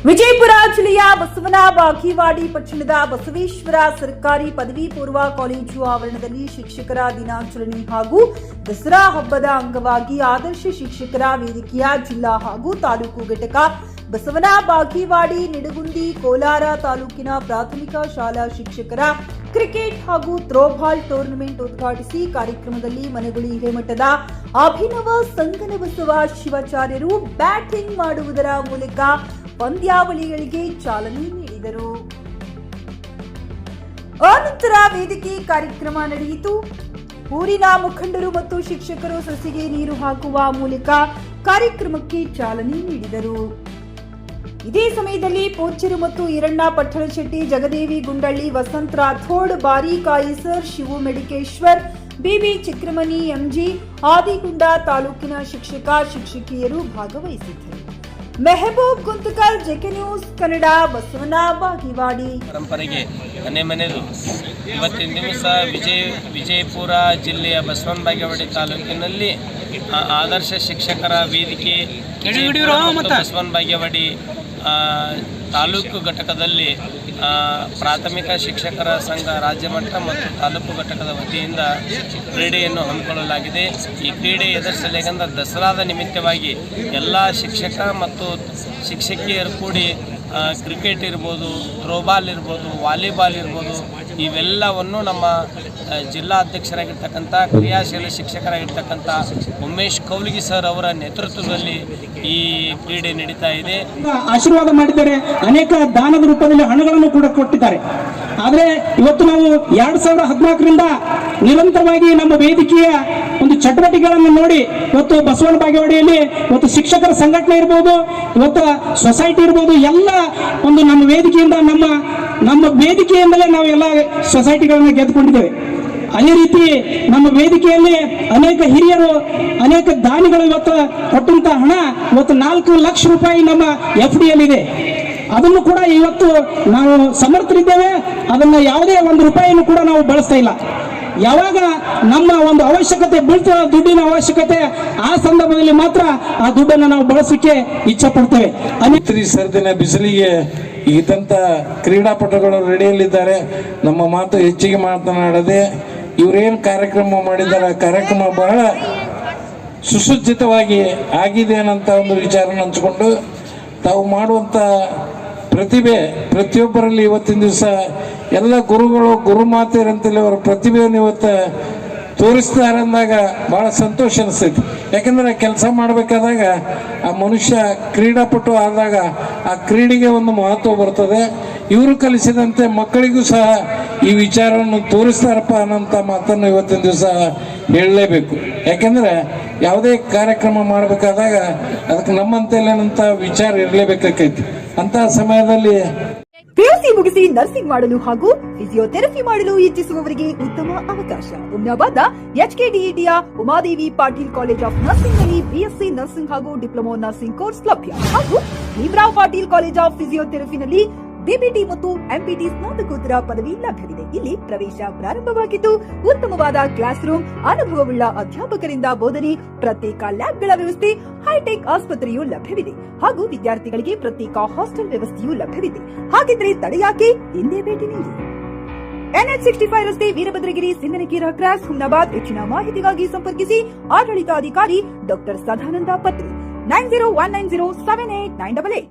ವಿಜಯಪುರ ಜಿಲ್ಲೆಯ ಬಸವನ ಬಾಗೇವಾಡಿ ಪಟ್ಟಣದ ಬಸವೇಶ್ವರ ಸರ್ಕಾರಿ ಪದವಿ ಪೂರ್ವ ಕಾಲೇಜು ಆವರಣದಲ್ಲಿ ಶಿಕ್ಷಕರ ದಿನಾಚರಣೆ ಹಾಗೂ ದಸರಾ ಹಬ್ಬದ ಅಂಗವಾಗಿ ಆದರ್ಶ ಶಿಕ್ಷಕರ ವೇದಿಕೆಯ ಜಿಲ್ಲಾ ಹಾಗೂ ತಾಲೂಕು ಘಟಕ ಬಸವನ ಬಾಗೇವಾಡಿ ನಿಡಗುಂದಿ ಕೋಲಾರ ತಾಲೂಕಿನ ಪ್ರಾಥಮಿಕ ಶಾಲಾ ಶಿಕ್ಷಕರ ಕ್ರಿಕೆಟ್ ಹಾಗೂ ಥ್ರೋಬಾಲ್ ಟೂರ್ನಮೆಂಟ್ ಉದ್ಘಾಟಿಸಿ ಕಾರ್ಯಕ್ರಮದಲ್ಲಿ ಮನೆಗುಳಿ ಹಿರೇಮಠದ ಅಭಿನವ ಸಂಗನಬಸವ ಶಿವಾಚಾರ್ಯರು ಬ್ಯಾಟಿಂಗ್ ಮಾಡುವುದರ ಮೂಲಕ ಪಂದ್ಯಾವಳಿಗಳಿಗೆ ಚಾಲನೆ ನೀಡಿದರು. ಅನಂತರ ವೇದಿಕೆ ಕಾರ್ಯಕ್ರಮ ನಡೆಯಿತು. ಊರಿನ ಮುಖಂಡರು ಮತ್ತು ಶಿಕ್ಷಕರು ಸಸಿಗೆ ನೀರು ಹಾಕುವ ಮೂಲಕ ಕಾರ್ಯಕ್ರಮಕ್ಕೆ ಚಾಲನೆ ನೀಡಿದರು. ಇದೇ ಸಮಯದಲ್ಲಿ ಪೂಜ್ಯರು ಮತ್ತು ಈರಣ್ಣ ಪಟ್ಟಣಶೆಟ್ಟಿ, ಜಗದೇವಿ ಗುಂಡಳ್ಳಿ, ವಸಂತ ರಾಥೋಡ್, ಬಾರಿ ಕಾಯಿಸರ್, ಶಿವು ಮೆಡಿಕೇಶ್ವರ್, ಬಿಬಿ ಚಿಕ್ರಮನಿ, ಎಂಜಿ, ಆದಿಗುಂಡ ತಾಲೂಕಿನ ಶಿಕ್ಷಕ ಶಿಕ್ಷಕಿಯರು ಭಾಗವಹಿಸಿದ್ದರು. Mehboob Guntakal, JK news Kannada, Basavana Bagewadi. ಪರಂಪರೆಗೆ ಮನೆದು ಇವತ್ತಿನ ದಿವಸ ವಿಜಯಪುರ ಜಿಲ್ಲೆಯ ಬಸವನ ಬಾಗೇವಾಡಿ ತಾಲೂಕಿನಲ್ಲಿ ಆದರ್ಶ ಶಿಕ್ಷಕರ ವೇದಿಕೆ ಬಸವನ ಬಾಗೇವಾಡಿ ತಾಲೂಕು ಘಟಕದಲ್ಲಿ ಪ್ರಾಥಮಿಕ ಶಿಕ್ಷಕರ ಸಂಘ ರಾಜ್ಯ ಮಟ್ಟ ಮತ್ತು ತಾಲೂಕು ಘಟಕದ ವತಿಯಿಂದ ಕ್ರೀಡೆಯನ್ನು ಹಮ್ಮಿಕೊಳ್ಳಲಾಗಿದೆ. ಈ ಕ್ರೀಡೆ ಎದುರಿಸಲೇಕೆಂದರೆ ದಸರಾದ ನಿಮಿತ್ತವಾಗಿ ಎಲ್ಲ ಶಿಕ್ಷಕ ಮತ್ತು ಶಿಕ್ಷಕಿಯರು ಕೂಡಿ ಕ್ರಿಕೆಟ್ ಇರ್ಬೋದು, ಥ್ರೋಬಾಲ್ ಇರ್ಬೋದು, ವಾಲಿಬಾಲ್ ಇರ್ಬೋದು, ಇವೆಲ್ಲವನ್ನು ನಮ್ಮ ಜಿಲ್ಲಾ ಅಧ್ಯಕ್ಷರಾಗಿರ್ತಕ್ಕಂಥ ಕ್ರಿಯಾಶೀಲ ಶಿಕ್ಷಕರಾಗಿರ್ತಕ್ಕಂಥ ಉಮೇಶ್ ಕೌಲಿಗಿ ಸರ್ ಅವರ ನೇತೃತ್ವದಲ್ಲಿ ಈ ಕ್ರೀಡೆ ನಡೀತಾ ಇದೆ. ಆಶೀರ್ವಾದ ಮಾಡಿದ್ದಾರೆ, ಅನೇಕ ದಾನದ ರೂಪದಲ್ಲಿ ಹಣಗಳನ್ನು ಕೂಡ ಕೊಟ್ಟಿದ್ದಾರೆ. ಆದರೆ ಇವತ್ತು ನಾವು 2014ರಿಂದ ನಿರಂತರವಾಗಿ ನಮ್ಮ ವೇದಿಕೆಯ ಒಂದು ಚಟುವಟಿಕೆಗಳನ್ನು ನೋಡಿ ಇವತ್ತು ಬಸವನ ಬಾಗೇವಾಡಿಯಲ್ಲಿ ಇವತ್ತು ಶಿಕ್ಷಕರ ಸಂಘಟನೆ ಇರ್ಬೋದು, ಇವತ್ತು ಸೊಸೈಟಿ ಇರ್ಬೋದು, ಎಲ್ಲ ಒಂದು ನಮ್ಮ ವೇದಿಕೆಯಿಂದ ನಮ್ಮ ವೇದಿಕೆಯಿಂದಲೇ ನಾವು ಎಲ್ಲ ಸೊಸೈಟಿಗಳನ್ನು ಗೆದ್ದುಕೊಂಡಿದ್ದೇವೆ. ಅದೇ ರೀತಿ ನಮ್ಮ ವೇದಿಕೆಯಲ್ಲಿ ಅನೇಕ ಹಿರಿಯರು, ಅನೇಕ ದಾನಿಗಳು ಇವತ್ತು ಕೊಟ್ಟಂತ ಹಣ ಇವತ್ತು 4 ಲಕ್ಷ ರೂಪಾಯಿ ನಮ್ಮ FD ಯಲ್ಲಿದೆ. ಅದನ್ನು ಕೂಡ ಇವತ್ತು ನಾವು ಸಮರ್ಥರಿದ್ದೇವೆ. ಅದನ್ನ ಯಾವುದೇ 1 ರೂಪಾಯಿನೂ ಕೂಡ ನಾವು ಬಳಸ್ತಾ ಇಲ್ಲ. ಯಾವಾಗ ನಮ್ಮ ಒಂದು ಅವಶ್ಯಕತೆ ಬೀಳ್ತದ, ದುಡ್ಡಿನ ಅವಶ್ಯಕತೆ, ಆ ಸಂದರ್ಭದಲ್ಲಿ ಮಾತ್ರ ಆ ದುಡ್ಡನ್ನು ನಾವು ಬಳಸಲಿಕ್ಕೆ ಇಚ್ಛೆ ಪಡ್ತೇವೆ. ಸರ್ದಿನ ಬಿಸಿಲಿಗೆ ಇದ್ದಂತ ಕ್ರೀಡಾಪಟುಗಳು ರೆಡಿಯಲ್ಲಿದ್ದಾರೆ. ನಮ್ಮ ಮಾತು ಹೆಚ್ಚಿಗೆ ಮಾತನಾಡದೆ ಇವರೇನು ಕಾರ್ಯಕ್ರಮ ಮಾಡಿದ್ದಾರೆ, ಕಾರ್ಯಕ್ರಮ ಬಹಳ ಸುಸಜ್ಜಿತವಾಗಿ ಆಗಿದೆ ಅನ್ನೋಂಥ ಒಂದು ವಿಚಾರನ ಹಂಚಿಕೊಂಡು ತಾವು ಮಾಡುವಂಥ ಪ್ರತಿಭೆ ಪ್ರತಿಯೊಬ್ಬರಲ್ಲಿ ಇವತ್ತಿನ ದಿವಸ ಎಲ್ಲ ಗುರುಗಳು ಗುರುಮಾತೆಯರಂತಲ್ಲಿ ಅವರ ಪ್ರತಿಭೆಯನ್ನು ಇವತ್ತು ತೋರಿಸ್ತಾರೆ ಅಂದಾಗ ಭಾಳ ಸಂತೋಷ ಅನಿಸ್ತೈತಿ. ಯಾಕಂದರೆ ಕೆಲಸ ಮಾಡಬೇಕಾದಾಗ ಆ ಮನುಷ್ಯ ಕ್ರೀಡಾಪಟು ಆದಾಗ ಆ ಕ್ರೀಡೆಗೆ ಒಂದು ಮಹತ್ವ ಬರ್ತದೆ. ಇವರು ಕಲಿಸಿದಂತೆ ಮಕ್ಕಳಿಗೂ ಸಹ ಈ ವಿಚಾರವನ್ನು ತೋರಿಸ್ತಾರಪ್ಪ ಅನ್ನೋಂಥ ಮಾತನ್ನು ಇವತ್ತಿನ ದಿವಸ ಹೇಳಲೇಬೇಕು. ಯಾಕೆಂದರೆ ಯಾವುದೇ ಕಾರ್ಯಕ್ರಮ ಮಾಡಬೇಕಾದಾಗ ಅದಕ್ಕೆ ನಮ್ಮಂತೆಲ್ಲಂಥ ವಿಚಾರ ಇರಲೇಬೇಕಾಗೈತಿ. ಅಂತಹ ಸಮಯದಲ್ಲಿ PUC ಮುಗಿಸಿ ನರ್ಸಿಂಗ್ ಮಾಡಲು ಹಾಗೂ ಫಿಸಿಯೋಥೆರಪಿ ಮಾಡಲು ಇಚ್ಛಿಸುವವರಿಗೆ ಉತ್ತಮ ಅವಕಾಶ. ಹುಮ್ನಾಬಾದ್ನ HKDETಯ Umadevi Patil college of nursing ನಲ್ಲಿ BSc ನರ್ಸಿಂಗ್ ಹಾಗೂ ಡಿಪ್ಲೊಮಾ ನರ್ಸಿಂಗ್ ಕೋರ್ಸ್ ಲಭ್ಯ ಹಾಗೂ ಭೀಮರಾವ್ ಪಾಟೀಲ್ ಕಾಲೇಜ್ ಆಫ್ ಫಿಸಿಯೋಥೆರಪಿನಲ್ಲಿ BPT ಮತ್ತು MPT ಸ್ನಾತಕೋತ್ತರ ಪದವಿ ಲಭ್ಯವಿದೆ. ಇಲ್ಲಿ ಪ್ರವೇಶ ಪ್ರಾರಂಭವಾಗಿದ್ದು ಉತ್ತಮವಾದ ಕ್ಲಾಸ್ ರೂಮ್, ಅನುಭವವುಳ್ಳ ಅಧ್ಯಾಪಕರಿಂದ ಬೋಧನೆ, ಪ್ರತ್ಯೇಕ ಲ್ಯಾಬ್ಗಳ ವ್ಯವಸ್ಥೆ, ಹೈಟೆಕ್ ಆಸ್ಪತ್ರೆಯೂ ಲಭ್ಯವಿದೆ ಹಾಗೂ ವಿದ್ಯಾರ್ಥಿಗಳಿಗೆ ಪ್ರತ್ಯೇಕ ಹಾಸ್ಟೆಲ್ ವ್ಯವಸ್ಥೆಯೂ ಲಭ್ಯವಿದೆ. ಹಾಗಿದ್ರೆ ತಡೆಯಾಕೆ, ಹಿಂದೆ ಭೇಟಿ ನೀಡಿ. NH65 ರಸ್ತೆ, ವೀರಭದ್ರಗಿರಿ, ಸಿಂದನಕೀರ ಕ್ರಾಸ್, ಹುಮ್ನಾಬಾದ್. ಹೆಚ್ಚಿನ ಮಾಹಿತಿಗಾಗಿ ಸಂಪರ್ಕಿಸಿ ಆಡಳಿತಾಧಿಕಾರಿ ಡಾಕ್ಟರ್ ಸದಾನಂದ ಪತ್ರಿ 9019078988.